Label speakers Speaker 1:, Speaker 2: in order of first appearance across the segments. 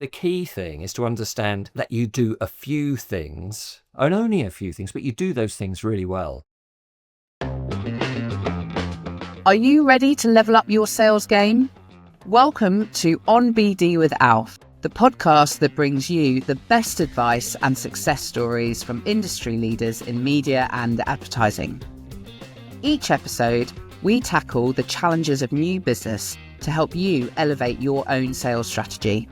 Speaker 1: The key thing is to understand that you do a few things, and only a few things, but you do those things really well.
Speaker 2: Are you ready to level up your sales game? Welcome to OnBD with ALF, the podcast that brings you the best advice and success stories from industry leaders in media and advertising. Each episode, we tackle the challenges of new business to help you elevate your own sales strategy.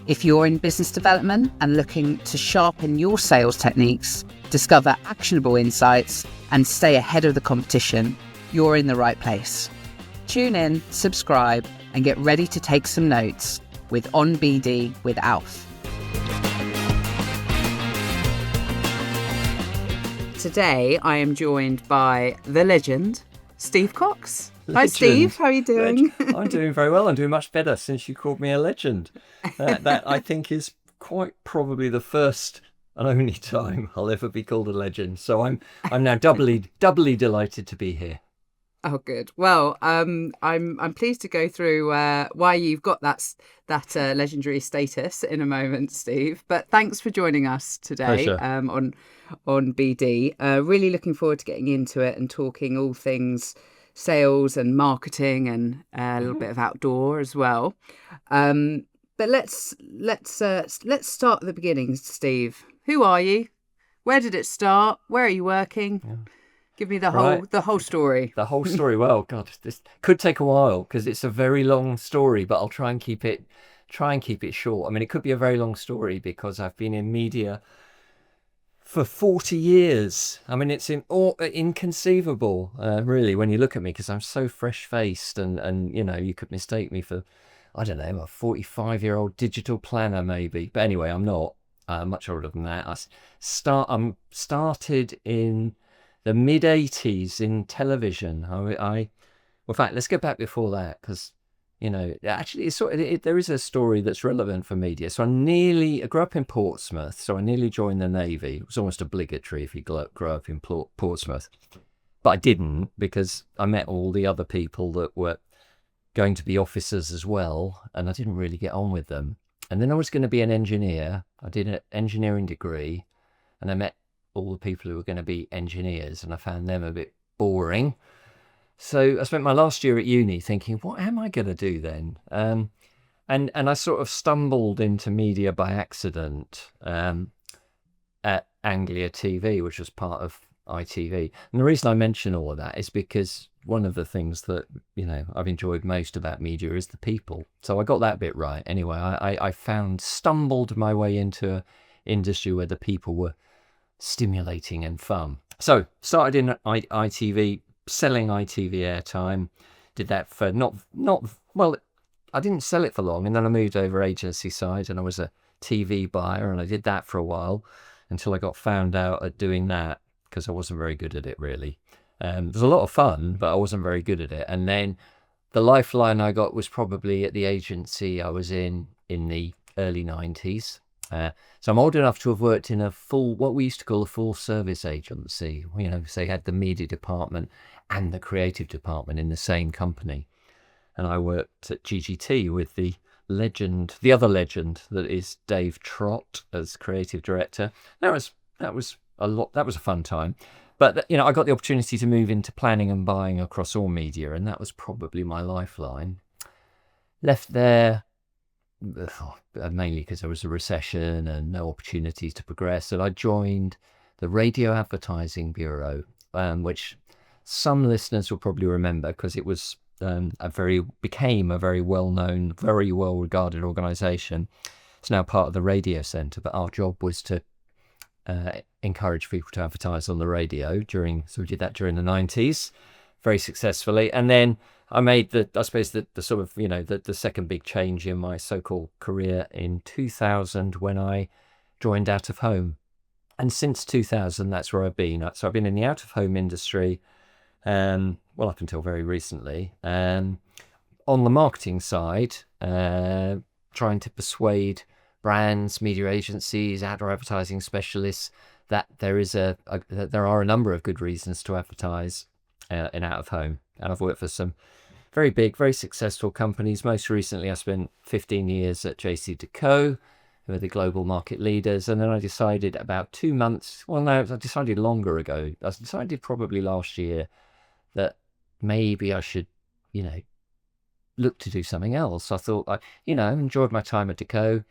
Speaker 2: If you're in business development and looking to sharpen your sales techniques, discover actionable insights, and stay ahead of the competition, you're in the right place. Tune in, subscribe, and get ready to take some notes with OnBD with ALF. Today, I am joined by the legend, Steve Cox. Hi, Steve. How are you doing?
Speaker 1: I'm doing very well. I'm doing much better since you called me a legend. That I think is quite probably the first and only time I'll ever be called a legend. So I'm now doubly delighted to be here.
Speaker 2: Oh, good. Well, I'm pleased to go through why you've got that legendary status in a moment, Steve. But thanks for joining us today on BD. Really looking forward to getting into it and talking all things sales and marketing and a little bit of outdoor as well. But let's start at the beginning, Steve. Who are you? Where did it start? Where are you working? Yeah. Give me the whole story.
Speaker 1: The whole story. Well, God, this could take a while because it's a very long story, but I'll try and keep it short. I mean, it could be a very long story because I've been in media for 40 years. I mean, it's inconceivable, really, when you look at me, because I'm so fresh-faced and you know, you could mistake me for, I don't know, a 45-year-old digital planner maybe. But anyway, I'm not. Much older than that. I started in the mid-80s in television. In fact, let's go back before that, because, you know, actually there is a story that's relevant for media. So I grew up in Portsmouth, so I nearly joined the Navy. It was almost obligatory if you grew up in Portsmouth. But I didn't, because I met all the other people that were going to be officers as well, and I didn't really get on with them. And then I was going to be an engineer. I did an engineering degree, and I met all the people who were going to be engineers, and I found them a bit boring. So I spent my last year at uni thinking, what am I going to do then? And I sort of stumbled into media by accident at Anglia TV, which was part of ITV. And the reason I mention all of that is because one of the things that, you know, I've enjoyed most about media is the people. So I got that bit right. Anyway, I stumbled my way into an industry where the people were stimulating and fun. So started in ITV, selling ITV airtime. Did that for I didn't sell it for long, and then I moved over agency side, and I was a TV buyer, and I did that for a while until I got found out at doing that because I wasn't very good at it, really. It was a lot of fun, but I wasn't very good at it. And then the lifeline I got was probably at the agency I was in the early 90s. So I'm old enough to have worked in what we used to call a full service agency. You know, so they had the media department and the creative department in the same company. And I worked at GGT with the other legend that is Dave Trott as creative director. That was a fun time. But, you know, I got the opportunity to move into planning and buying across all media, and that was probably my lifeline. Left there mainly because there was a recession and no opportunities to progress, and I joined the Radio Advertising Bureau, which some listeners will probably remember because it was became a very well-known, very well-regarded organisation. It's now part of the Radio Centre, but our job was to encourage people to advertise on the radio so we did that during the 90s very successfully. And then I made the sort of, you know, the second big change in my so-called career in 2000 when I joined Out of Home. And since 2000, that's where I've been. So I've been in the out of home industry, up until very recently, on the marketing side, trying to persuade brands, media agencies, outdoor advertising specialists that there are a number of good reasons to advertise in out of home. And I've worked for some very big, very successful companies. Most recently, I spent 15 years at JCDecaux, who are the global market leaders. And then I decided about 2 months, well, no, I decided longer ago. I decided probably last year that maybe I should, look to do something else. I thought, I enjoyed my time at Decaux,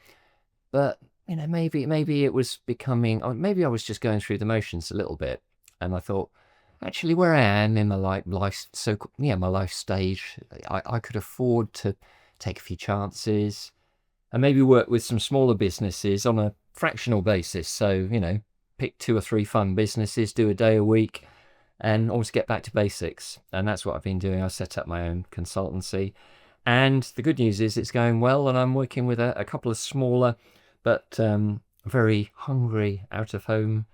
Speaker 1: but, maybe it was becoming, or maybe I was just going through the motions a little bit. And I thought, actually, where I am in my my life stage, I could afford to take a few chances and maybe work with some smaller businesses on a fractional basis. So, pick 2 or 3 fun businesses, do a day a week, and always get back to basics. And that's what I've been doing. I set up my own consultancy. And the good news is it's going well, and I'm working with a couple of smaller but very hungry out-of-home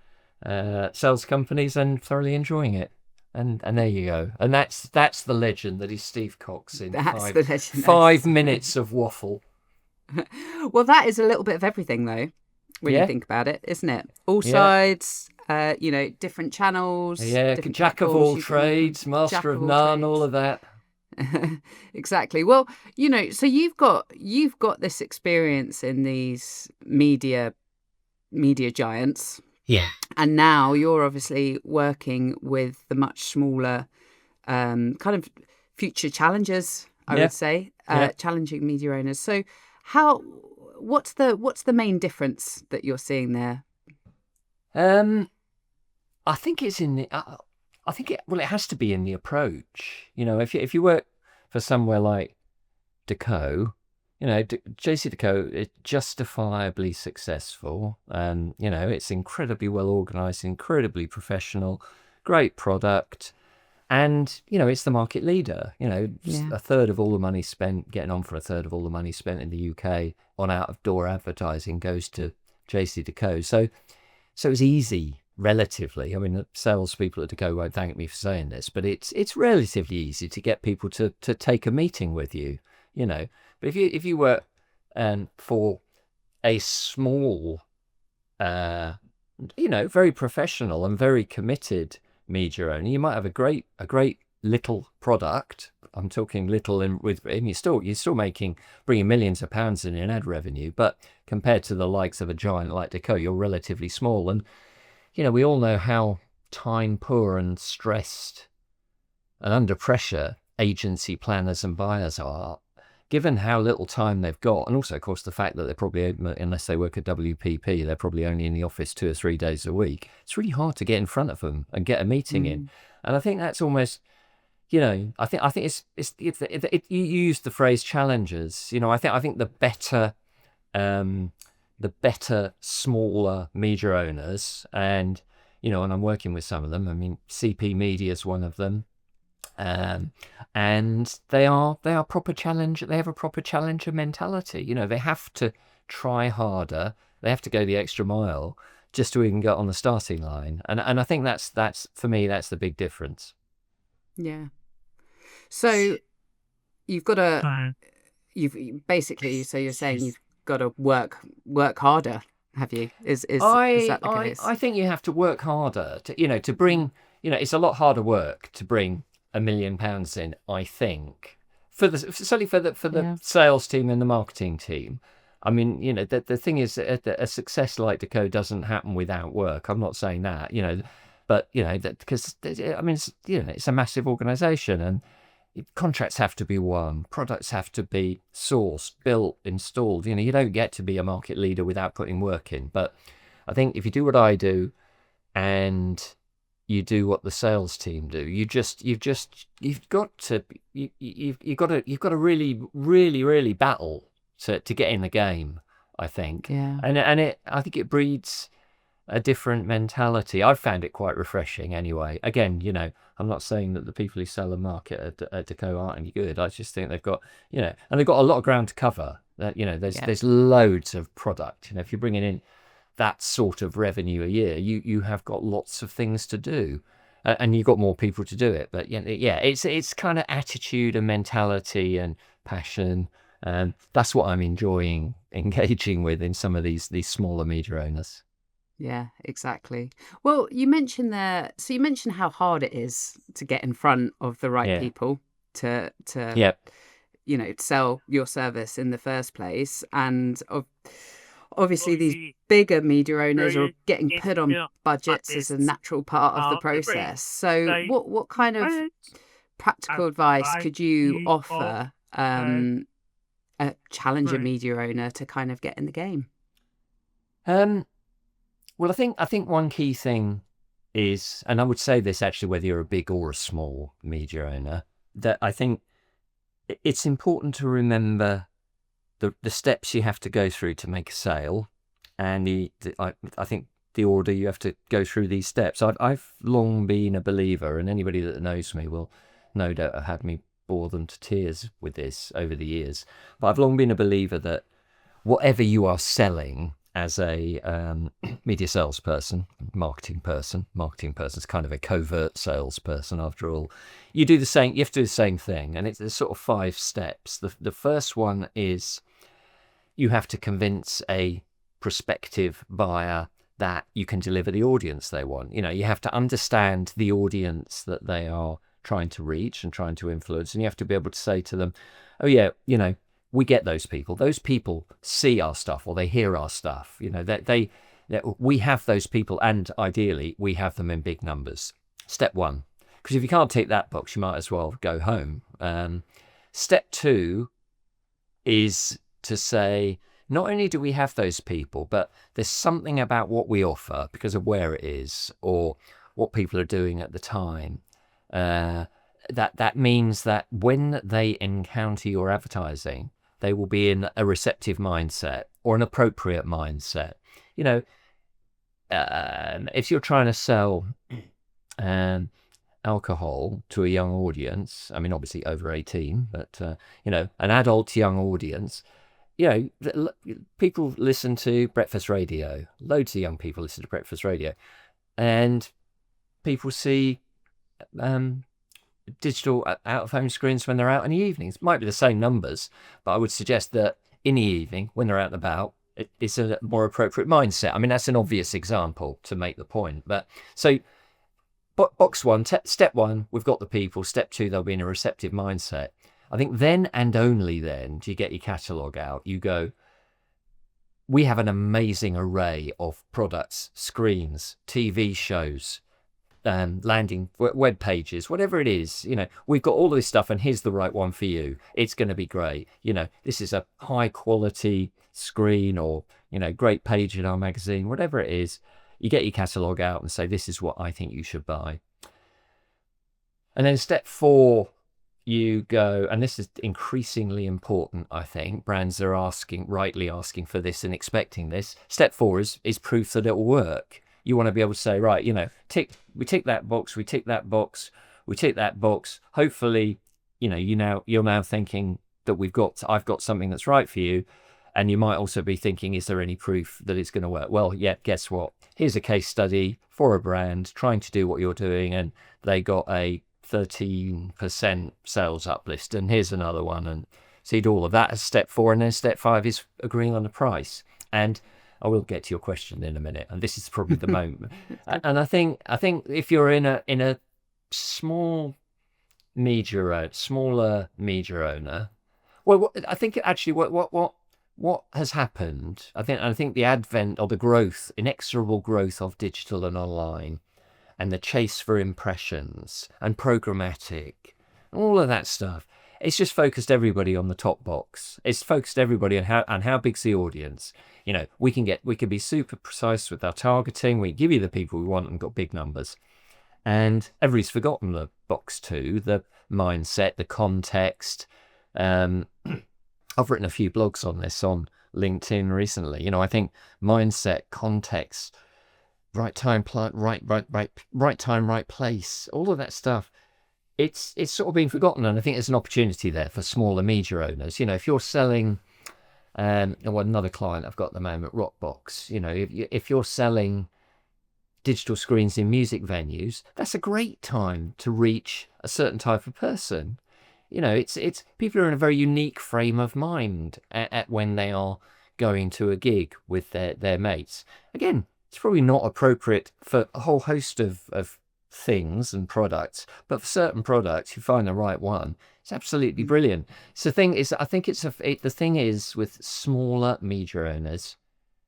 Speaker 1: sales companies, and thoroughly enjoying it. And there you go. And that's the legend that is Steve Cox in
Speaker 2: That's the legend.
Speaker 1: 5 minutes of waffle.
Speaker 2: Well, that is a little bit of everything, though, when you think about it, isn't it? All sides, different channels.
Speaker 1: Yeah, jack of all trades, master of none, all of that.
Speaker 2: Exactly. Well, so you've got this experience in these media giants.
Speaker 1: Yeah.
Speaker 2: And now you're obviously working with the much smaller kind of future challengers, I would say, challenging media owners. So what's the main difference that you're seeing there?
Speaker 1: I think it's in the, it has to be in the approach. If you work for somewhere like Decaux, JCDecaux is justifiably successful, and it's incredibly well organized, incredibly professional, great product, and it's the market leader. A third of all the money spent, getting on for a third of all the money spent in the UK on out-of-door advertising goes to JCDecaux. So it's easy, relatively. I mean, the salespeople at Decaux won't thank me for saying this, but it's relatively easy to get people to take a meeting with you. But if you work for a small, very professional and very committed media owner, you might have a great little product. I'm talking little, and you're still bringing millions of pounds in ad revenue, but compared to the likes of a giant like Decaux, you're relatively small. And we all know how time poor and stressed and under pressure agency planners and buyers are, given how little time they've got. And also, of course, the fact that they're probably, unless they work at WPP, they're probably only in the office 2 or 3 days a week. It's really hard to get in front of them and get a meeting in. And I think that's almost, I think you used the phrase challengers. I think the better smaller media owners, and and I'm working with some of them. I mean, CP Media is one of them. And they are proper challenge. They have a proper challenger mentality. They have to try harder. They have to go the extra mile just to even get on the starting line. And I think that's for me, that's the big difference.
Speaker 2: Yeah. So you've got to, so you're saying you've got to work harder, have you? Is that the case?
Speaker 1: I think you have to work harder to bring, it's a lot harder work to bring £1 million in, I think, certainly for the sales team and the marketing team. I mean, the thing is, a success like Decaux doesn't happen without work. I'm not saying that, but because it's a massive organisation, and contracts have to be won, products have to be sourced, built, installed. You don't get to be a market leader without putting work in. But I think if you do what I do, and you do what the sales team do, you've got to really, really, really battle to get in the game, I think.
Speaker 2: Yeah.
Speaker 1: And I think it breeds a different mentality. I've found it quite refreshing anyway. Again, I'm not saying that the people who sell and market at Decaux aren't any good. I just think they've got, and they've got a lot of ground to cover. That there's loads of product. If you're bringing in that sort of revenue a year, you have got lots of things to do, and you've got more people to do it. But it's kind of attitude and mentality and passion, and that's what I'm enjoying engaging with in some of these smaller media owners.
Speaker 2: Yeah, exactly. Well, you mentioned how hard it is to get in front of the right people. to
Speaker 1: Yep.
Speaker 2: sell your service in the first place. And obviously these bigger media owners are getting put on budgets as a natural part of the process. So what kind of practical advice could you offer a challenger media owner to kind of get in the game?
Speaker 1: Well, I think one key thing is, and I would say this actually whether you're a big or a small media owner, that I think it's important to remember the steps you have to go through to make a sale, and I think the order you have to go through these steps. I've long been a believer, and anybody that knows me will no doubt have had me bore them to tears with this over the years. But I've long been a believer that whatever you are selling as a media salesperson, marketing person's kind of a covert salesperson after all. You have to do the same thing, and there's sort of 5 steps. The first one is you have to convince a prospective buyer that you can deliver the audience they want. You have to understand the audience that they are trying to reach and trying to influence, and you have to be able to say to them, oh yeah, we get those people. Those people see our stuff or they hear our stuff. We have those people, and ideally we have them in big numbers. Step 1, because if you can't tick that box, you might as well go home. Step 2 is to say, not only do we have those people, but there's something about what we offer because of where it is or what people are doing at the time. That means that when they encounter your advertising, they will be in a receptive mindset or an appropriate mindset. If you're trying to sell alcohol to a young audience, I mean, obviously over 18, but, an adult young audience, people listen to breakfast radio. Loads of young people listen to breakfast radio. And people see digital out-of-home screens when they're out in the evenings. Might be the same numbers, but I would suggest that in the evening, when they're out and about, it's a more appropriate mindset. I mean, that's an obvious example to make the point. But so box 1, step 1, we've got the people. Step 2, they'll be in a receptive mindset. I think then and only then do you get your catalogue out. You go, we have an amazing array of products, screens, TV shows, landing web pages, whatever it is. We've got all of this stuff, and here's the right one for you. It's going to be great. This is a high quality screen or great page in our magazine, whatever it is. You get your catalogue out and say, this is what I think you should buy. And then step 4, you go, and this is increasingly important, I think. Brands are rightly asking for this and expecting this. Step 4 is proof that it will work. You want to be able to say, right, we tick that box, we tick that box, we tick that box. Hopefully, you're now thinking that I've got something that's right for you. And you might also be thinking, is there any proof that it's going to work? Well, yeah, guess what? Here's a case study for a brand trying to do what you're doing, and they got a 13% sales uplift, and here's another one. And so you do all of that as step 4, and then step 5 is agreeing on the price. And I will get to your question in a minute, and this is probably the moment. And I think if you're in a smaller media owner, well, I think actually what has happened, I think the advent or the growth, inexorable growth of digital and online, and the chase for impressions and programmatic, all of that stuff, it's just focused everybody on the top box. It's focused everybody on how big's the audience. We can be super precise with our targeting. We give you the people we want and got big numbers. And everybody's forgotten the box 2, the mindset, the context. I've written a few blogs on this on LinkedIn recently. I think mindset, context, right time, right time, right place, all of that stuff. It's sort of been forgotten, and I think there's an opportunity there for smaller media owners. If you're selling, another client I've got at the moment, Rockbox. If you're selling digital screens in music venues, that's a great time to reach a certain type of person. It's people are in a very unique frame of mind at when they are going to a gig with their mates. Again, it's probably not appropriate for a whole host of things and products, but for certain products, you find the right one. It's absolutely brilliant. So the thing is, I think the thing is with smaller media owners,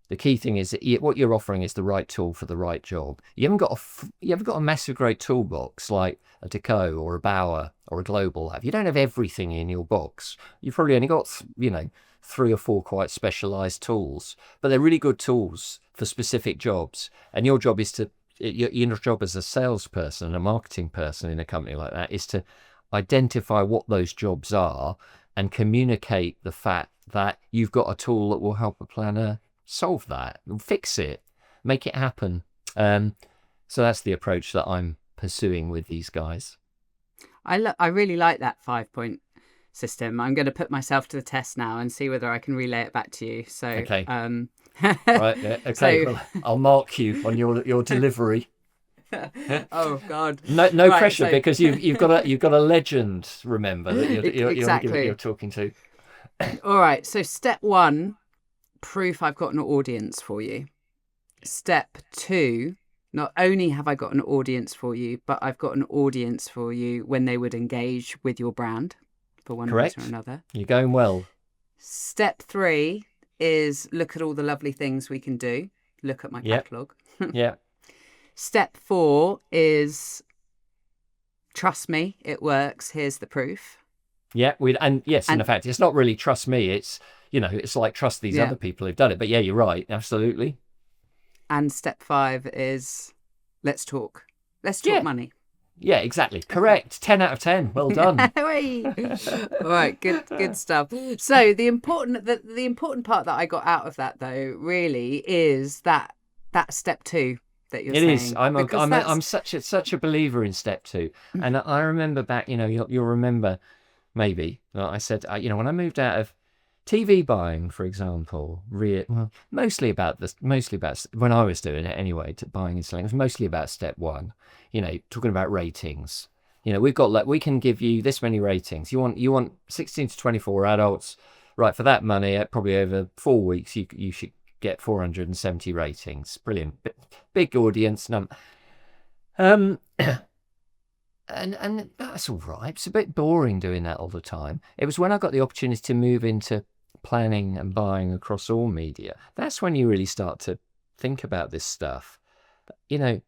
Speaker 1: the key thing is that what you're offering is the right tool for the right job. You haven't got a massive great toolbox like a Decaux or a Bauer or a Global have. You don't have everything in your box. You've probably only got 3 or 4 quite specialized tools, but they're really good tools for specific jobs. And your job is your job as a salesperson and a marketing person in a company like that is to identify what those jobs are and communicate the fact that you've got a tool that will help a planner solve that, fix it, make it happen. So that's the approach that I'm pursuing with these guys.
Speaker 2: I really like that 5-point system. I'm going to put myself to the test now and see whether I can relay it back to you. So
Speaker 1: okay. Right. Yeah, okay. So, well, I'll mark you on your delivery.
Speaker 2: Oh God.
Speaker 1: No right, pressure, because you've got a legend. Remember that you're talking to.
Speaker 2: All right. So step 1. Proof I've got an audience for you. Step 2, not only have I got an audience for you, but I've got an audience for you when they would engage with your brand for one reason or another.
Speaker 1: You're going well.
Speaker 2: Step 3 is look at all the lovely things we can do. Look at my catalogue.
Speaker 1: Yeah.
Speaker 2: Step 4 is trust me, it works. Here's the proof.
Speaker 1: Yeah, and in fact, it's not really trust me. It's it's like trust these other people who've done it. But yeah, you're right. Absolutely.
Speaker 2: And step 5 is let's talk. Let's talk money.
Speaker 1: Yeah, exactly. Correct. 10 out of 10. Well done.
Speaker 2: All right, good stuff. So the important part that I got out of that though really is that step 2 that you're saying. It is.
Speaker 1: I'm such a believer in step 2. And I remember back, you'll remember maybe that I said, when I moved out of TV buying, for example, mostly about when I was doing it anyway, to buying and selling, it was mostly about step 1, talking about ratings. We can give you this many ratings. You want 16 to 24 adults, right? For that money, probably over 4 weeks, you should get 470 ratings. Brilliant. Big audience. And that's all right. It's a bit boring doing that all the time. It was when I got the opportunity to move into planning and buying across all media. That's when you really start to think about this stuff. The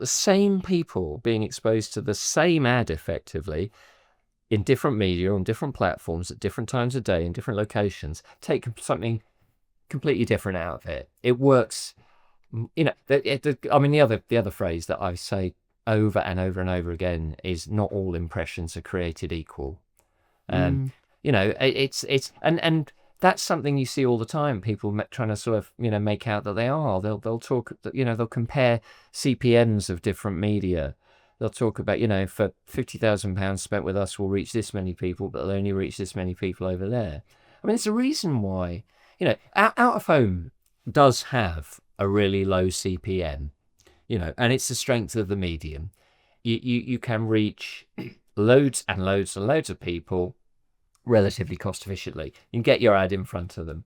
Speaker 1: same people being exposed to the same ad effectively in different media, on different platforms, at different times of day, in different locations, take something completely different out of it. It works. The other phrase that I say over and over and over again is not all impressions are created equal. It's that's something you see all the time. People trying to sort of make out that they are. They'll talk. They'll compare CPMs of different media. They'll talk about for £50,000 spent with us, we'll reach this many people, but they'll only reach this many people over there. I mean, it's a reason why out of home does have a really low CPM. And it's the strength of the medium. You can reach loads and loads and loads of people relatively cost efficiently. You can get your ad in front of them.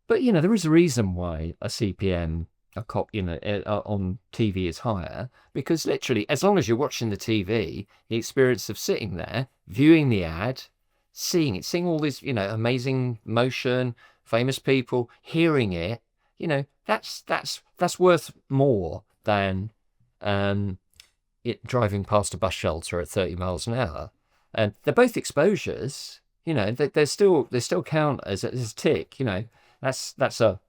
Speaker 1: But there is a reason why a CPM on TV is higher, because literally, as long as you're watching the TV, the experience of sitting there, viewing the ad, seeing all this amazing motion, famous people, hearing it, that's worth more than it driving past a bus shelter at 30 miles an hour. And they're both exposures. They still count as a tick. That's a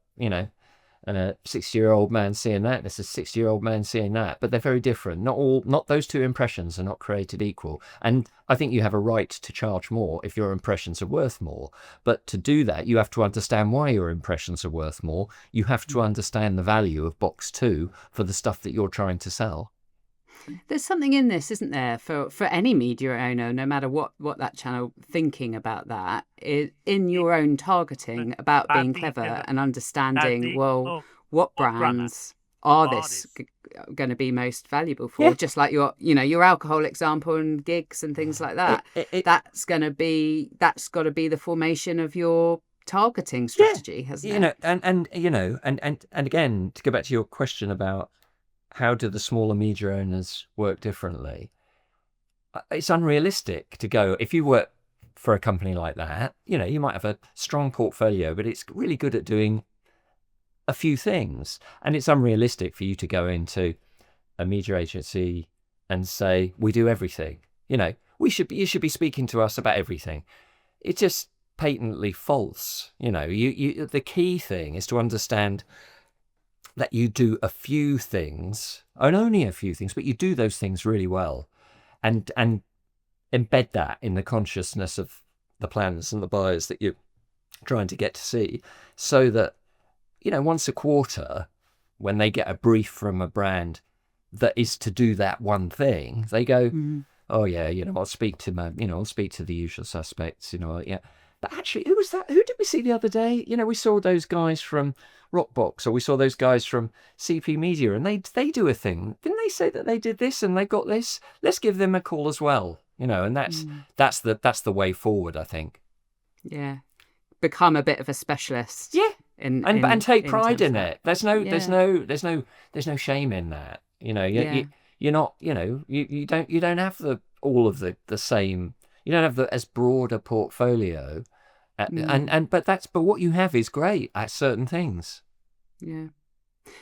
Speaker 1: 60-year-old man seeing that. That's a 60-year-old man seeing that. But they're very different. Not those two impressions are not created equal. And I think you have a right to charge more if your impressions are worth more. But to do that, you have to understand why your impressions are worth more. You have to understand the value of box 2 for the stuff that you're trying to sell.
Speaker 2: There's something in this, isn't there, for any media owner, no matter what that channel, thinking about that in your own targeting, about being clever and understanding, what brands are this going to be most valuable for? Yeah. Just like your alcohol example and gigs and things like that. That's got to be the formation of your targeting strategy, hasn't it?
Speaker 1: And again, to go back to your question about how do the smaller media owners work differently? It's unrealistic to go, if you work for a company like that, you might have a strong portfolio, but it's really good at doing a few things. And it's unrealistic for you to go into a media agency and say, we do everything. You should be speaking to us about everything. It's just patently false. The key thing is to understand that you do a few things, and only a few things, but you do those things really well, and embed that in the consciousness of the planners and the buyers that you're trying to get to see, so that once a quarter, when they get a brief from a brand that is to do that one thing, they go, oh yeah, I'll speak to the usual suspects, yeah. But actually, who was that? Who did we see the other day? We saw those guys from Rockbox, or we saw those guys from CP Media, and they do a thing. Didn't they say that they did this and they got this? Let's give them a call as well, and that's the way forward, I think.
Speaker 2: Yeah. Become a bit of a specialist.
Speaker 1: Yeah. And take pride in it. There's no shame in that. You're not, you don't have all of the same. You don't have as broad a portfolio, but what you have is great at certain things.
Speaker 2: Yeah.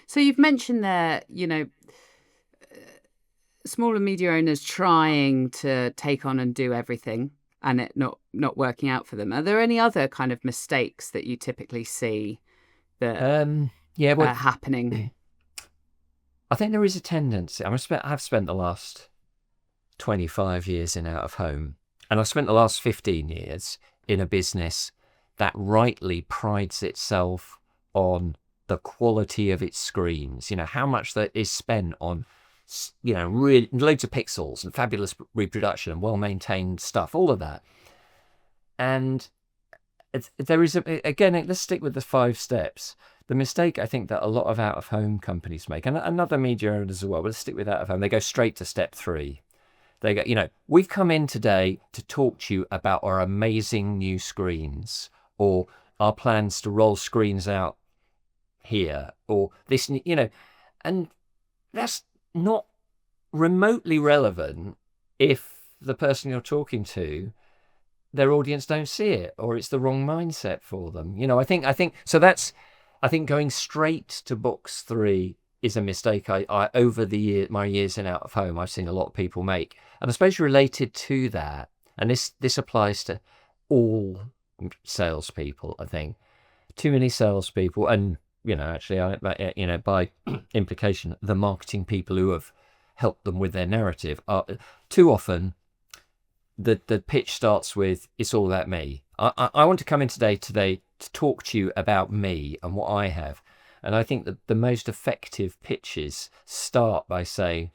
Speaker 2: So you've mentioned there, smaller media owners trying to take on and do everything, and it not working out for them. Are there any other kind of mistakes that you typically see that are happening?
Speaker 1: I think there is a tendency. I've spent the last 25 years in out of home, and I've spent the last 15 years in a business that rightly prides itself on the quality of its screens. How much that is spent on, really loads of pixels and fabulous reproduction and well-maintained stuff, all of that. And there is, again, let's stick with the 5 steps. The mistake I think that a lot of out-of-home companies make, and other media owners as well, but let's stick with out-of-home, they go straight to step 3. They go, we've come in today to talk to you about our amazing new screens, or our plans to roll screens out here, or this, and that's not remotely relevant if the person you're talking to, their audience don't see it, or it's the wrong mindset for them. I think so. I think going straight to box 3 is a mistake I over my years in out of home, I've seen a lot of people make. And I suppose related to that, and this applies to all salespeople, I think, too many salespeople, and actually, by implication, the marketing people who have helped them with their narrative, are too often the pitch starts with, it's all about me. I want to come in today to talk to you about me and what I have. And I think that the most effective pitches start by saying,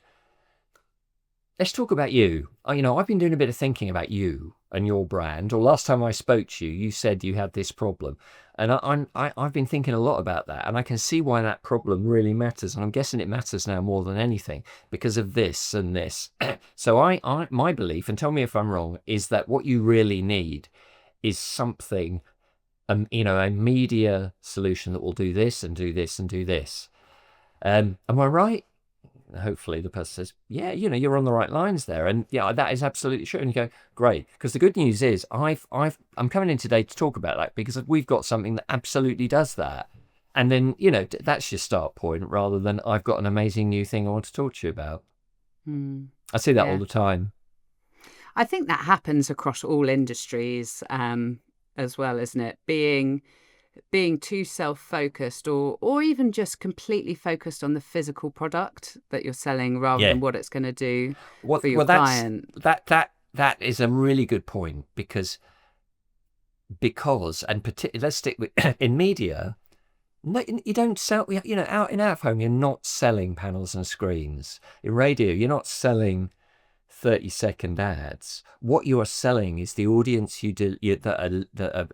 Speaker 1: let's talk about you. I've been doing a bit of thinking about you and your brand. Or last time I spoke to you, you said you had this problem. And I've been thinking a lot about that. And I can see why that problem really matters. And I'm guessing it matters now more than anything because of this and this. So my belief, and tell me if I'm wrong, is that what you really need is something, a media solution that will do this and do this and do this. Am I right? Hopefully the person says, yeah, you're on the right lines there. And yeah, that is absolutely true. And you go, great. Because the good news is I'm coming in today to talk about that because we've got something that absolutely does that. And then, that's your start point rather than I've got an amazing new thing I want to talk to you about. I see that all the time.
Speaker 2: I think that happens across all industries as well, isn't it? Being too self-focused or even just completely focused on the physical product that you're selling rather than what it's going to do for your client.
Speaker 1: That is a really good point because and particularly, let's stick with in media. No, you don't sell, out of home, you're not selling panels and screens. In radio, you're not selling 30-second ads. What you are selling is the audience that are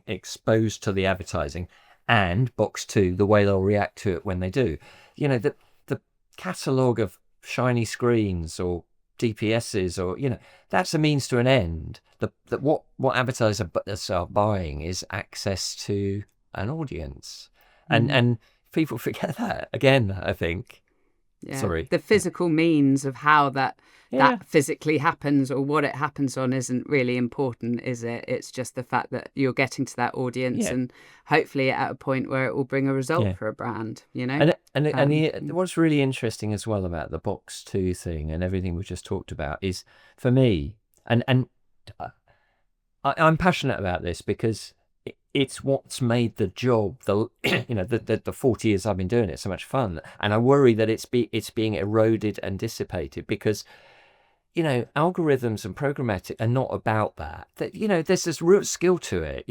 Speaker 1: exposed to the advertising, and box 2, the way they'll react to it when they do. The catalogue of shiny screens or DPSs, or that's a means to an end. What advertisers are buying is access to an audience, and people forget that again, I think. Sorry.
Speaker 2: The physical means of how that
Speaker 1: Yeah.
Speaker 2: physically happens or what it happens on isn't really important, is it? It's just the fact that you're getting to that audience and hopefully at a point where it will bring a result for a brand, you know?
Speaker 1: And what's really interesting as well about the box 2 thing and everything we've just talked about is, for me, and I'm passionate about this because it's what's made the job, the 40 years I've been doing it, so much fun. And I worry that it's being eroded and dissipated because, algorithms and programmatic are not about that. There's this real skill to it.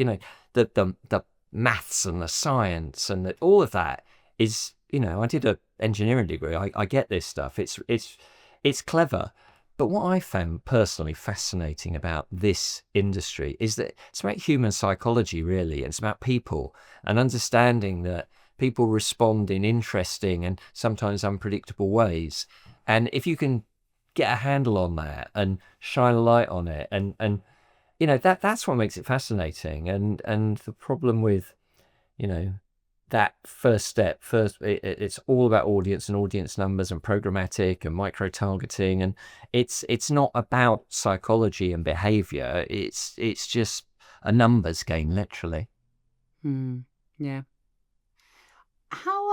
Speaker 1: The maths and the science and all of that is, I did an engineering degree. I get this stuff. It's clever. But what I found personally fascinating about this industry is that it's about human psychology, really. It's about people and understanding that people respond in interesting and sometimes unpredictable ways. And if you can get a handle on that and shine a light on it, and that's what makes it fascinating. And the problem with, that first step, it's all about audience and audience numbers and programmatic and micro targeting, and it's not about psychology and behavior. It's just a numbers game, literally.
Speaker 2: Yeah. How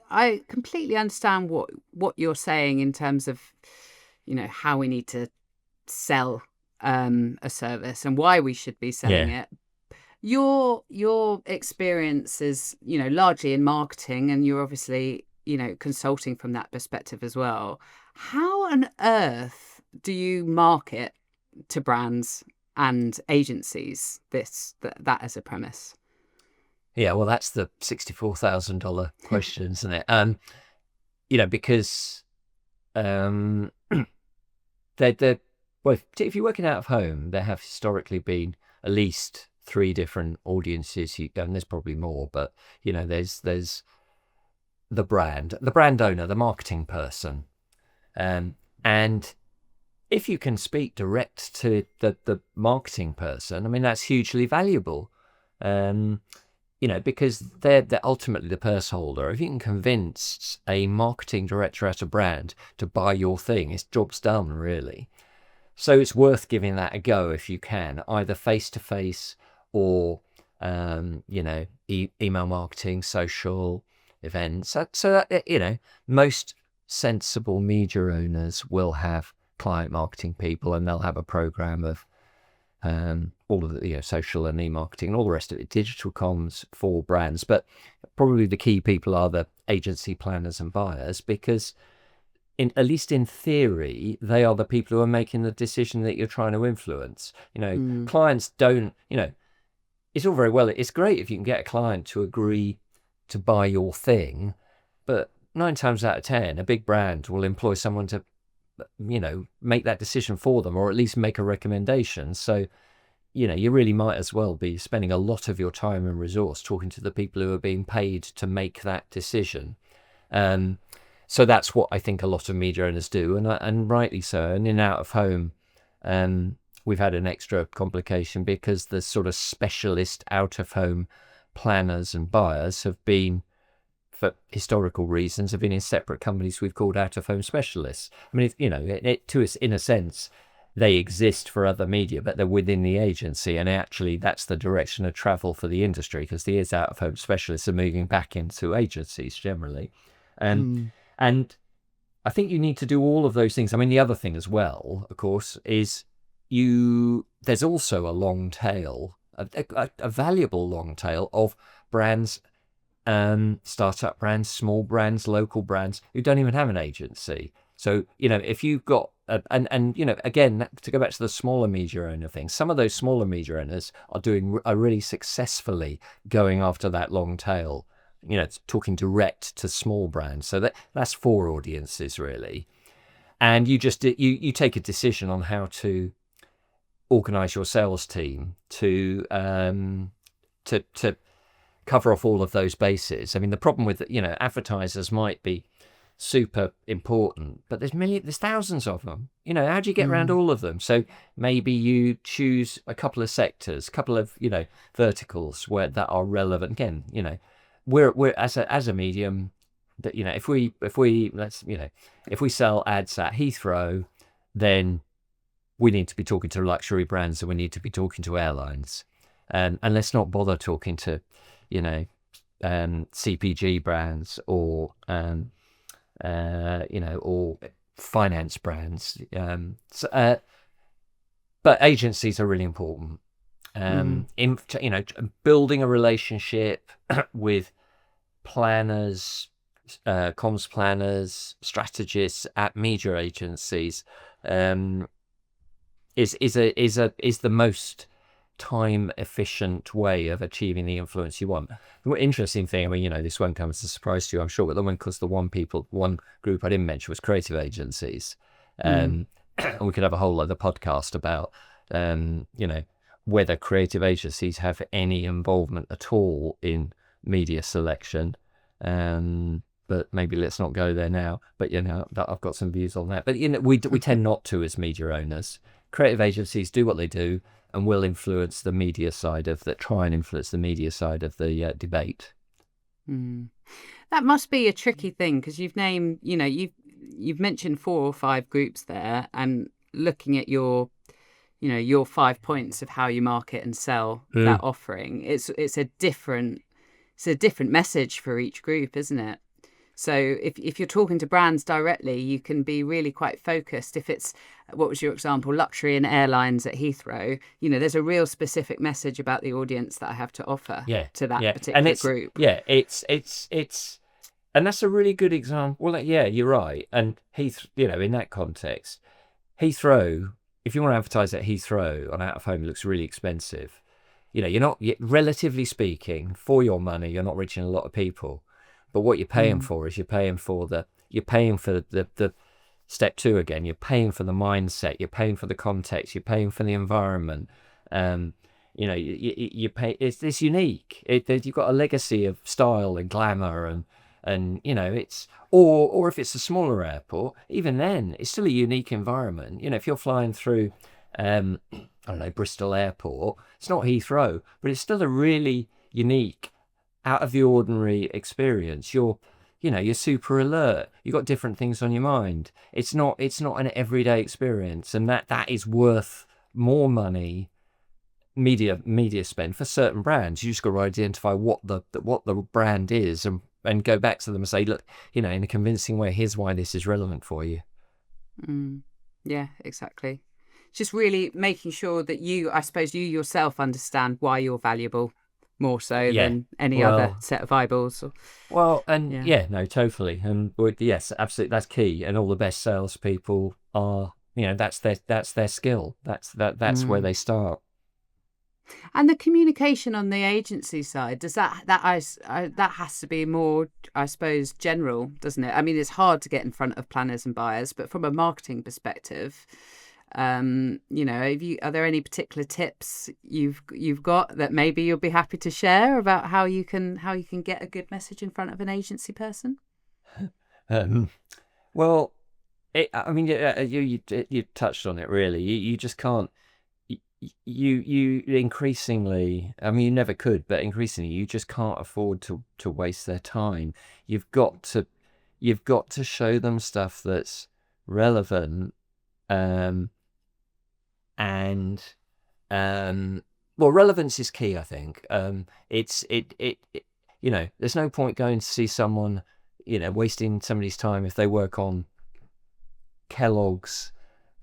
Speaker 2: I completely understand what you're saying in terms of how we need to sell a service and why we should be selling it. Your experience is, largely in marketing, and you're obviously, consulting from that perspective as well. How on earth do you market to brands and agencies that as a premise?
Speaker 1: Yeah, well, that's the $64,000 question, isn't it? Because if you're working out of home, there have historically been at least 3 different audiences, and there's probably more, but there's the brand owner, the marketing person, and if you can speak direct to the marketing person, I mean, that's hugely valuable, because they're ultimately the purse holder. If you can convince a marketing director at a brand to buy your thing, it's job's done, really. So it's worth giving that a go if you can, either face to face or email marketing, social events. So that, most sensible media owners will have client marketing people, and they'll have a program of all of the social and e-marketing and all the rest of it, digital comms for brands. But probably the key people are the agency planners and buyers, because at least in theory, they are the people who are making the decision that you're trying to influence. Clients don't, it's all very well. It's great if you can get a client to agree to buy your thing, but 9 times out of 10, a big brand will employ someone to, make that decision for them, or at least make a recommendation. So, you really might as well be spending a lot of your time and resource talking to the people who are being paid to make that decision. So that's what I think a lot of media owners do, and rightly so. And in out of home, we've had an extra complication because the sort of specialist out of home planners and buyers have been, for historical reasons, have been in separate companies we've called out of home specialists. I mean, to us, in a sense, they exist for other media, but they're within the agency, and actually that's the direction of travel for the industry, because these out of home specialists are moving back into agencies generally. And I think you need to do all of those things. I mean, the other thing as well, of course, is there's also a long tail, a valuable long tail of brands, startup brands, small brands, local brands who don't even have an agency. So, if you've got, again, to go back to the smaller media owner thing, some of those smaller media owners are really successfully going after that long tail, talking direct to small brands. So that's 4 audiences really. And you take a decision on how to organize your sales team to cover off all of those bases. I mean, the problem with, advertisers might be super important, but there's thousands of them. How do you get around all of them? So maybe you choose a couple of sectors, couple of, verticals that are relevant. Again, we're as a medium, that, if we if we sell ads at Heathrow, then we need to be talking to luxury brands, and we need to be talking to airlines, and let's not bother talking to CPG brands or or finance brands. But agencies are really important. Building a relationship with planners, comms planners, strategists at media agencies is the most time efficient way of achieving the influence you want. The interesting thing, this won't come as a surprise to you, I'm sure, but because the one group I didn't mention was creative agencies. And we could have a whole other podcast about whether creative agencies have any involvement at all in media selection. But maybe let's not go there now. But I've got some views on that. But we tend not to as media owners. Creative agencies do what they do, and will influence the media side of the debate.
Speaker 2: That must be a tricky thing, because you've named, you've mentioned 4 or 5 groups there, and looking at your 5 points of how you market and sell that offering, it's a different message for each group, isn't it? So if you're talking to brands directly, you can be really quite focused. If it's, what was your example, luxury and airlines at Heathrow, there's a real specific message about the audience that I have to offer to that particular group.
Speaker 1: Yeah, it's and that's a really good example. Well, yeah, you're right. And in that context, Heathrow, if you want to advertise at Heathrow on out of home, it looks really expensive. You're not, relatively speaking, for your money, you're not reaching a lot of people. But what you're paying for is you're paying for the step 2 again. You're paying for the mindset. You're paying for the context. You're paying for the environment. You pay. It's unique. You've got a legacy of style and glamour, and it's or if it's a smaller airport, even then it's still a unique environment. If you're flying through, Bristol Airport, it's not Heathrow, but it's still a really unique, out of the ordinary experience. You're super alert. You've got different things on your mind. It's not an everyday experience, and that is worth more money, media spend for certain brands. You just got to identify what the brand is, and go back to them and say, look, in a convincing way, here's why this is relevant for you.
Speaker 2: Yeah, exactly. Just really making sure that you yourself understand why you're valuable, more so than any other set of eyeballs.
Speaker 1: Totally. And yes, absolutely, that's key. And all the best salespeople are, that's their skill. That's where they start.
Speaker 2: And the communication on the agency side, does that has to be more, I suppose, general, doesn't it? It's hard to get in front of planners and buyers, but from a marketing perspective, are there any particular tips you've got that maybe you'll be happy to share about how you can get a good message in front of an agency person?
Speaker 1: Well, you touched on it really. You just can't. You increasingly, you never could, but increasingly you just can't afford to waste their time. You've got to show them stuff that's relevant. Relevance is key, I think. There's no point going to see someone, wasting somebody's time if they work on Kellogg's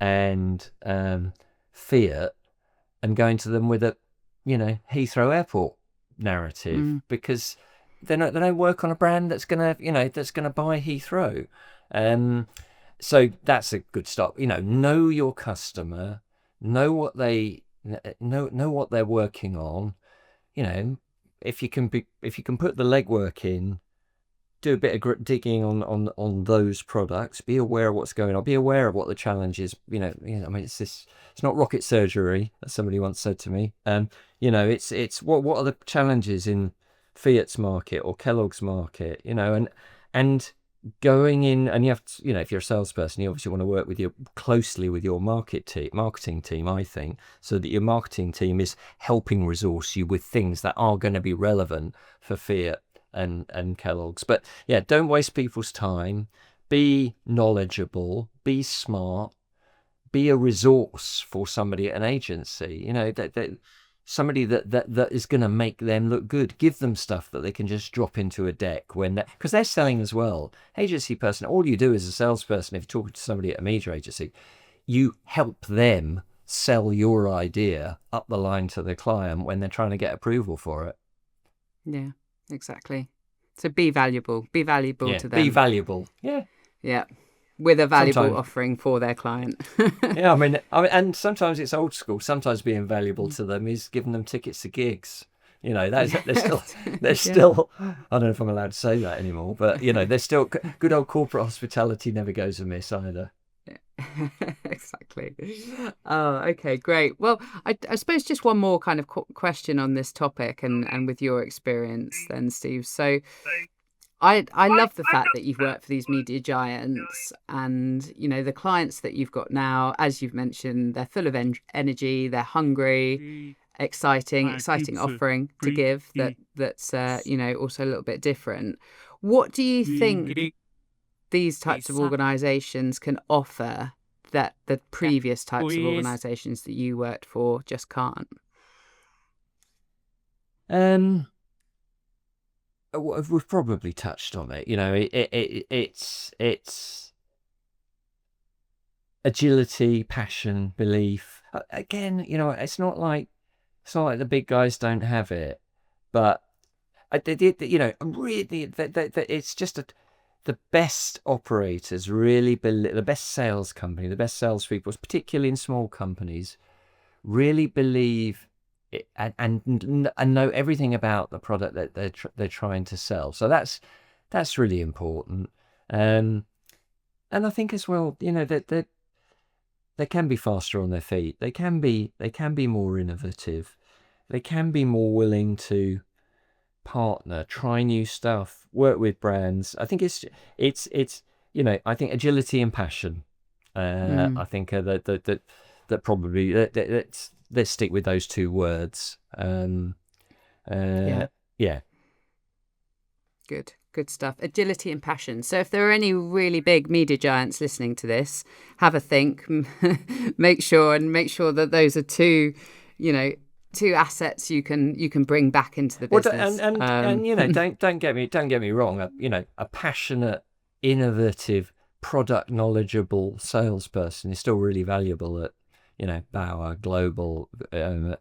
Speaker 1: and Fiat, and going to them with a Heathrow Airport narrative, because they don't work on a brand that's gonna buy Heathrow. So that's a good start. Know your customer, know what they're working on. If you can put the legwork in, do a bit of digging on those products. Be aware of what's going on. Be aware of what the challenge is. It's not rocket surgery, as somebody once said to me. It's what are the challenges in Fiat's market or Kellogg's market. And going in, and you have to, if you're a salesperson, you obviously want to work closely with your marketing team, I think, so that your marketing team is helping resource you with things that are going to be relevant for Fiat and Kellogg's. But yeah, don't waste people's time. Be knowledgeable, be smart, be a resource for somebody at an agency, that somebody that is going to make them look good. Give them stuff that they can just drop into a deck because they're selling as well. Agency person, all you do as a salesperson, if you're talking to somebody at a media agency, you help them sell your idea up the line to the client when they're trying to get approval for it.
Speaker 2: Yeah, exactly. So be valuable to them.
Speaker 1: Be valuable.
Speaker 2: Yeah. With a valuable
Speaker 1: Sometimes,
Speaker 2: offering for their client.
Speaker 1: I mean, and sometimes it's old school. Sometimes being valuable to them is giving them tickets to gigs. They're still. I don't know if I'm allowed to say that anymore, but they're still good. Old corporate hospitality never goes amiss either.
Speaker 2: Exactly. Oh, okay, great. Well, I suppose just one more kind of question on this topic, and with your experience, then, Steve. So, I love the fact that you've worked for these media giants, and the clients that you've got now, as you've mentioned, they're full of energy, they're hungry, exciting offering to give that's also a little bit different. What do you think these types of organizations can offer that the previous types of organizations that you worked for just can't?
Speaker 1: We've probably touched on it. It's agility, passion, belief. Again, it's not like the big guys don't have it, but really, it's just the best operators really believe, the best sales company, the best salespeople, particularly in small companies, really believe it, and know everything about the product that they're trying to sell. So that's really important. And I think as well, that they can be faster on their feet. They can be more innovative. They can be more willing to partner, try new stuff, work with brands. I think it's I think agility and passion. I think that probably let's stick with those two words. Yeah.
Speaker 2: Good stuff. Agility and passion. So if there are any really big media giants listening to this, have a think. make sure that those are two assets you can bring back into the business.
Speaker 1: And don't get me wrong. A passionate, innovative, product knowledgeable salesperson is still really valuable at Bauer Global, at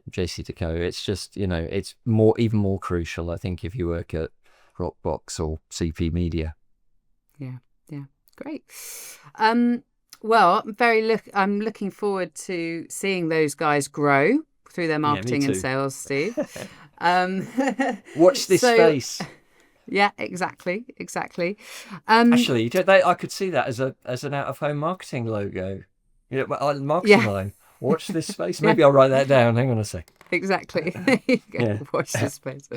Speaker 1: JCDecaux. It's just it's even more crucial, I think, if you work at Rockbox or CP Media.
Speaker 2: Yeah, great. Well, I'm looking forward to seeing those guys grow through their marketing and sales, Steve.
Speaker 1: Watch this space.
Speaker 2: Yeah, exactly.
Speaker 1: Actually, I could see that as an out-of-home marketing logo. Marketing line. Watch this space. Maybe I'll write that down. Hang on a sec.
Speaker 2: Exactly. Watch this space.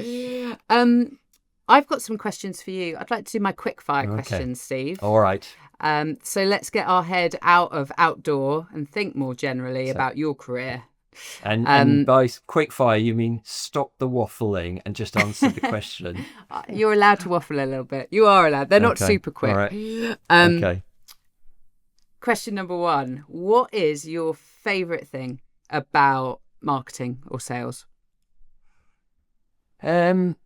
Speaker 2: I've got some questions for you. I'd like to do my quick fire questions, Steve.
Speaker 1: All right.
Speaker 2: So let's get our head out of outdoor and think more generally about your career.
Speaker 1: And by quick fire, you mean stop the waffling and just answer the question.
Speaker 2: You're allowed to waffle a little bit. You are allowed. They're not super quick.
Speaker 1: All right. Okay.
Speaker 2: Question number 1. What is your favourite thing about marketing or sales?
Speaker 1: Well,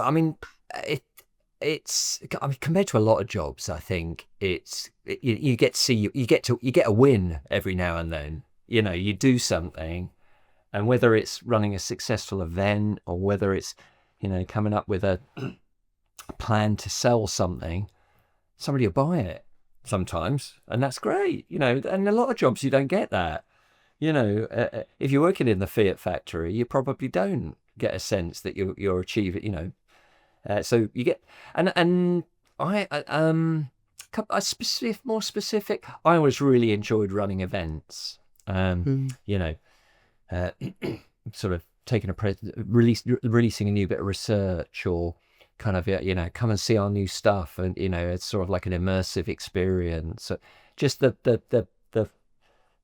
Speaker 1: I mean, it's compared to a lot of jobs, I think you get a win every now and then. You do something, and whether it's running a successful event or whether it's coming up with a plan to sell something, somebody will buy it sometimes, and that's great. And a lot of jobs you don't get that. If you're working in the Fiat factory, you probably don't get a sense that you're achieving. So you get and more specific. I always really enjoyed running events. Sort of taking releasing a new bit of research, or kind of come and see our new stuff, and it's sort of like an immersive experience. So just the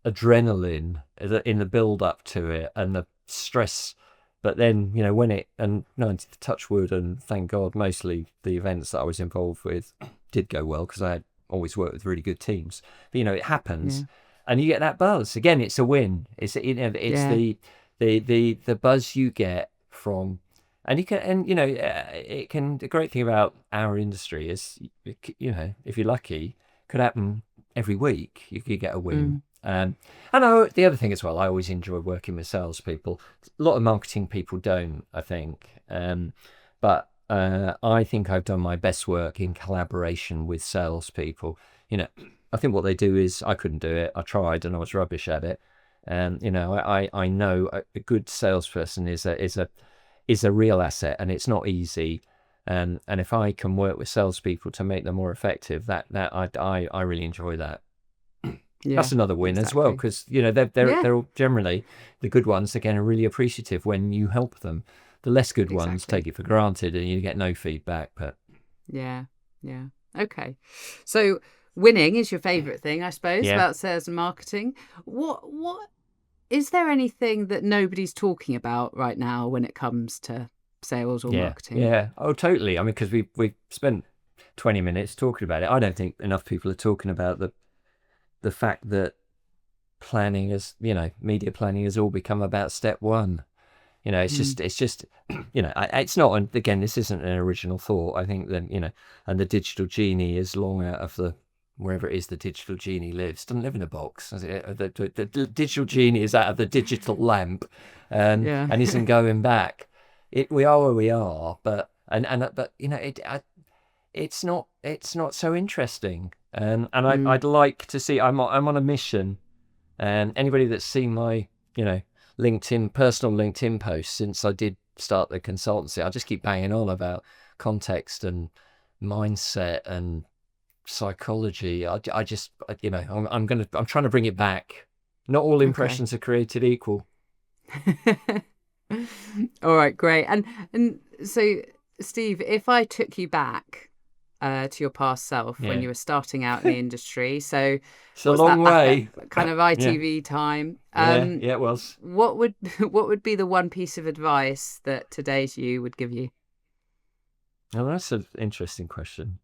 Speaker 1: adrenaline in the build up to it, and the stress But then, when touch wood, and thank God, mostly the events that I was involved with did go well because I had always worked with really good teams. But, it happens, and you get that buzz. Again, it's a win. It's the buzz you get from, and you can, and it can. The great thing about our industry is, if you're lucky, could happen every week. You could get a win. And the other thing as well, I always enjoy working with salespeople. A lot of marketing people don't, I think. But I think I've done my best work in collaboration with salespeople. I think what they do is, I couldn't do it. I tried and I was rubbish at it. And I know a good salesperson is a real asset, and it's not easy. And if I can work with salespeople to make them more effective, that I really enjoy that.
Speaker 2: Yeah,
Speaker 1: that's another win as well, because they're all generally, the good ones again are really appreciative when you help them. The less good ones take it for granted and you get no feedback. But
Speaker 2: yeah, okay. So winning is your favorite thing, I suppose, about sales and marketing. What is there anything that nobody's talking about right now when it comes to sales or marketing?
Speaker 1: Yeah, oh totally. I mean, because we spent 20 minutes talking about it. I don't think enough people are talking about the fact that planning is, media planning has all become about step one. It's just, it's not, and again, this isn't an original thought. I think that, and the digital genie is long out of wherever it is the digital genie lives. Doesn't live in a box. The digital genie is out of the digital lamp, and isn't going back. We are where we are, but it's not so interesting. And I'd like to see. I'm on a mission, and anybody that's seen my personal LinkedIn posts since I did start the consultancy, I just keep banging on about context and mindset and psychology. I'm trying to bring it back. Not all impressions are created equal.
Speaker 2: All right, great. And so, Steve, if I took you back to your past self when you were starting out in the industry, so
Speaker 1: it's a long way,
Speaker 2: kind of ITV time.
Speaker 1: It was.
Speaker 2: What would be the one piece of advice that today's you would give you?
Speaker 1: Well, that's an interesting question.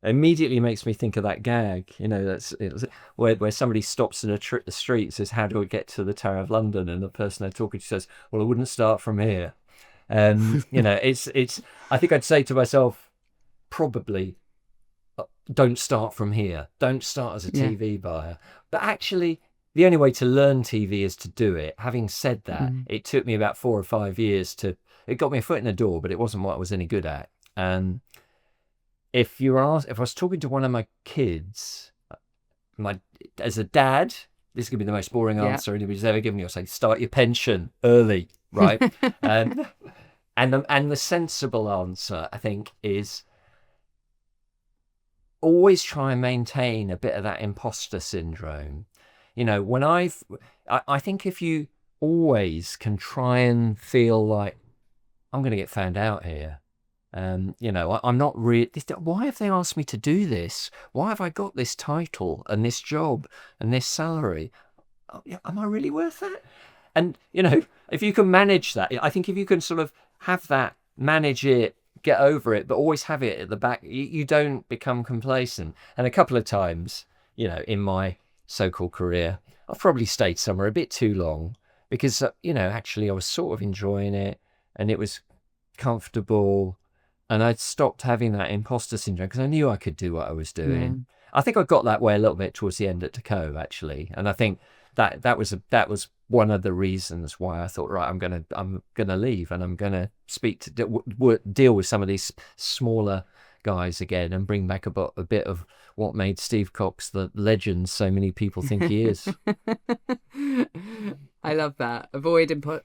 Speaker 1: Immediately makes me think of that gag, that's where somebody stops in the street and says, "How do I get to the Tower of London?" And the person they're talking to says, "Well, I wouldn't start from here." It's. I think I'd say to myself, probably, don't start from here. Don't start as a TV buyer. But actually, the only way to learn TV is to do it. Having said that, it took me about 4 or 5 years it got me a foot in the door, but it wasn't what I was any good at. And if I was talking to one of my kids, as a dad, this is going to be the most boring answer anybody's ever given you. I'll say, start your pension early, right? and the sensible answer, I think, is always try and maintain a bit of that imposter syndrome. I think if you always can try and feel like, I'm going to get found out here. I'm not really. Why have they asked me to do this? Why have I got this title and this job and this salary? Am I really worth it? And if you can manage that, I think if you can sort of have that, manage it, get over it, but always have it at the back, you don't become complacent. And a couple of times, in my so-called career, I've probably stayed somewhere a bit too long because actually I was sort of enjoying it and it was comfortable. And I'd stopped having that imposter syndrome because I knew I could do what I was doing. I think I got that way a little bit towards the end at JCDecaux, actually. And I think that was one of the reasons why I thought, right, I'm gonna leave and I'm gonna deal with some of these smaller guys again and bring back a bit of what made Steve Cox the legend so many people think he is.
Speaker 2: I love that. Not avoid imposter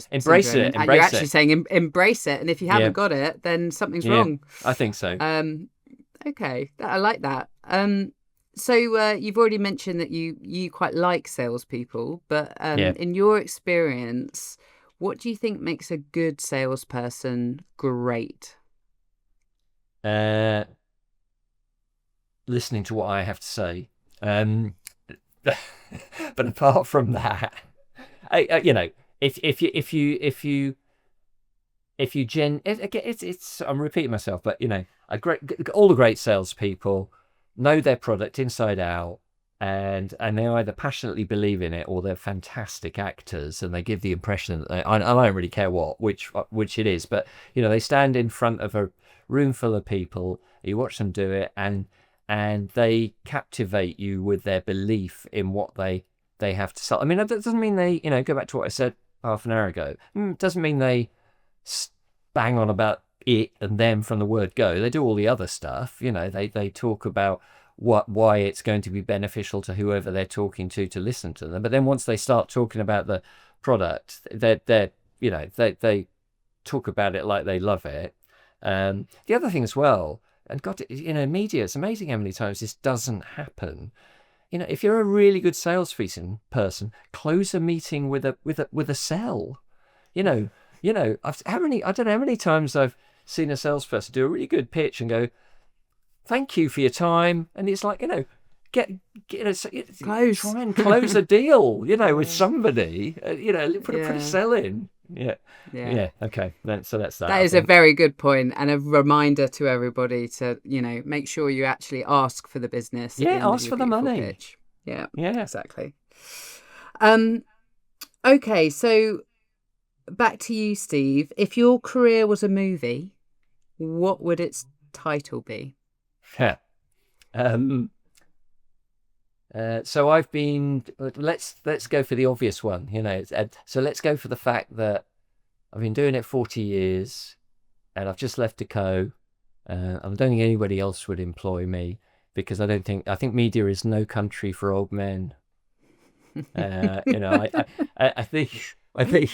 Speaker 1: Embrace
Speaker 2: syndrome.
Speaker 1: it.
Speaker 2: And you're actually saying embrace it. And if you haven't got it, then something's wrong.
Speaker 1: I think so.
Speaker 2: Okay, I like that. So you've already mentioned that you quite like salespeople, but in your experience, what do you think makes a good salesperson great?
Speaker 1: Listening to what I have to say. But apart from that, you know, it's I'm repeating myself, but you know, all the great salespeople know their product inside out, and they either passionately believe in it or they're fantastic actors, and they give the impression that I don't really care which it is, but you know, they stand in front of a room full of people, you watch them do it, and they captivate you with their belief in what they have to sell. I mean, that doesn't mean they, you know, go back to what I said half an hour ago. It doesn't mean they bang on about it and them from the word go. They do all the other stuff. You know, they talk about why it's going to be beneficial to whoever they're talking to listen to them. But then once they start talking about the product, they talk about it like they love it. The other thing as well, and God, you know, media, it's amazing how many times this doesn't happen. You know, if you're a really good salesperson, close a meeting with a sell. I don't know how many times I've seen a salesperson do a really good pitch and go, "Thank you for your time," and it's like, you know,
Speaker 2: Close.
Speaker 1: try and close a deal, you know, with somebody, you know, put a sell in. Yeah. Okay. So that's that.
Speaker 2: That is a very good point, and a reminder to everybody to, you know, make sure you actually ask for the business.
Speaker 1: Yeah, ask for the money.
Speaker 2: Pitch. Yeah, exactly. Okay, so back to you, Steve. If your career was a movie, what would its title be?
Speaker 1: Yeah. So I've been. Let's go for the obvious one. You know. So let's go for the fact that I've been doing it 40 years, and I've just left Decaux. I don't think anybody else would employ me because I think media is no country for old men. You know, I think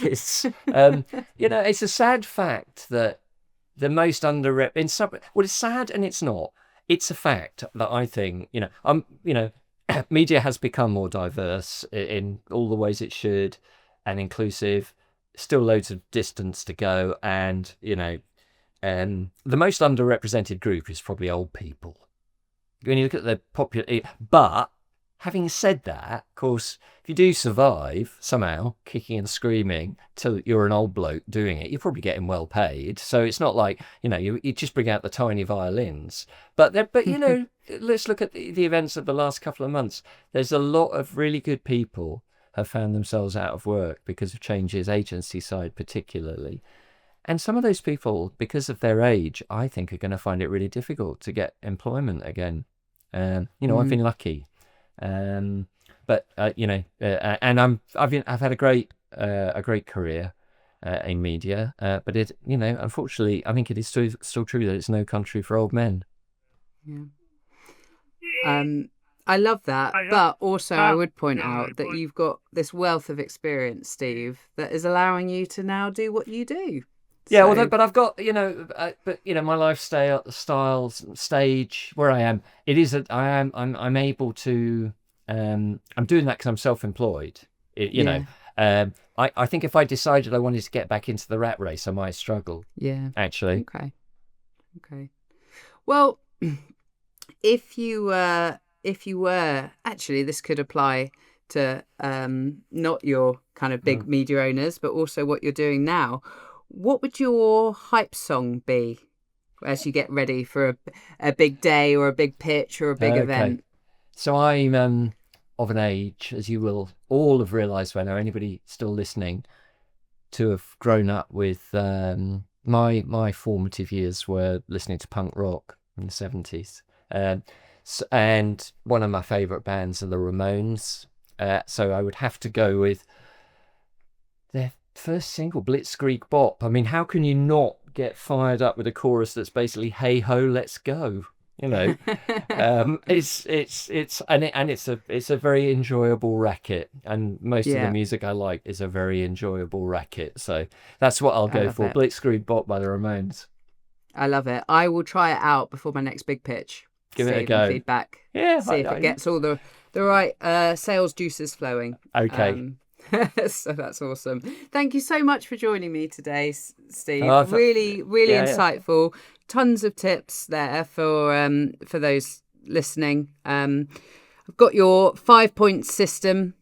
Speaker 1: it's you know, it's a sad fact that the most it's sad and it's not. It's a fact that I think, you know, media has become more diverse in all the ways it should, and inclusive. Still loads of distance to go, and you know, the most underrepresented group is probably old people. When you look at the popular, but having said that, of course, if you do survive somehow, kicking and screaming till you're an old bloke doing it, you're probably getting well paid. So it's not like, you know, you just bring out the tiny violins. But you know, let's look at the events of the last couple of months. There's a lot of really good people have found themselves out of work because of changes, agency side particularly. And some of those people, because of their age, I think are going to find it really difficult to get employment again. You know, I've been lucky. But you know, and I've had a great career in media, but it, you know, unfortunately, I think it is still true that it's no country for old men.
Speaker 2: Yeah. I love that, but also I would point out that you've got this wealth of experience, Steve, that is allowing you to now do what you do.
Speaker 1: Yeah, well, but I've got, you know, but you know, my lifestyle, stage where I am, I'm able to, I'm doing that because I'm self-employed. You know, I think if I decided I wanted to get back into the rat race, I might struggle. Yeah, actually.
Speaker 2: Okay. Well, if you were actually, this could apply to not your kind of big media owners, but also what you're doing now. What would your hype song be as you get ready for a big day or a big pitch or a big event?
Speaker 1: So I'm of an age, as you will all have realised by now, anybody still listening, to have grown up with my formative years were listening to punk rock in the 70s. And one of my favourite bands are the Ramones. So I would have to go with their first single, Blitzkrieg Bop. I mean, how can you not get fired up with a chorus that's basically "Hey ho, let's go"? You know, it's a very enjoyable racket, and most of the music I like is a very enjoyable racket. So that's what I'll go for. Blitzkrieg Bop by the Ramones.
Speaker 2: I love it. I will try it out before my next big pitch.
Speaker 1: Give it a go.
Speaker 2: Feedback.
Speaker 1: Yeah,
Speaker 2: see if it gets all the right sales juices flowing.
Speaker 1: Okay.
Speaker 2: So that's awesome. Thank you so much for joining me today, Steve. Really insightful. Tons of tips there for those listening. I've got your 5-point system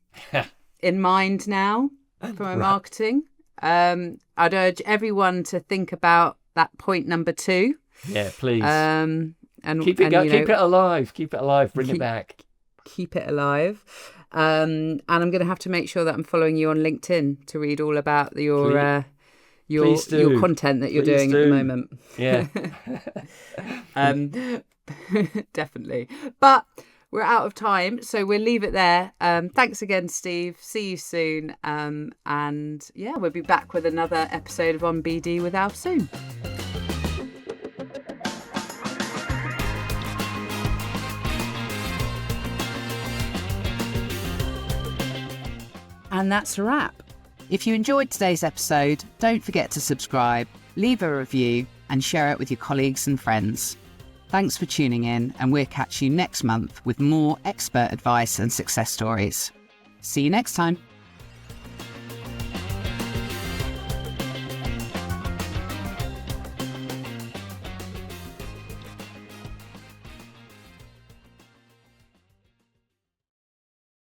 Speaker 2: in mind now. for my marketing. I'd urge everyone to think about that point number 2.
Speaker 1: Yeah, please.
Speaker 2: And
Speaker 1: keep it alive. Keep it alive. Bring it back.
Speaker 2: Keep it alive. And I'm going to have to make sure that I'm following you on LinkedIn to read all about your content that you're doing at the moment.
Speaker 1: Yeah.
Speaker 2: Definitely. But we're out of time, so we'll leave it there. Thanks again, Steve. See you soon. And yeah, we'll be back with another episode of OnBD with Alf soon. And that's a wrap. If you enjoyed today's episode, don't forget to subscribe, leave a review, and share it with your colleagues and friends. Thanks for tuning in, and we'll catch you next month with more expert advice and success stories. See you next time.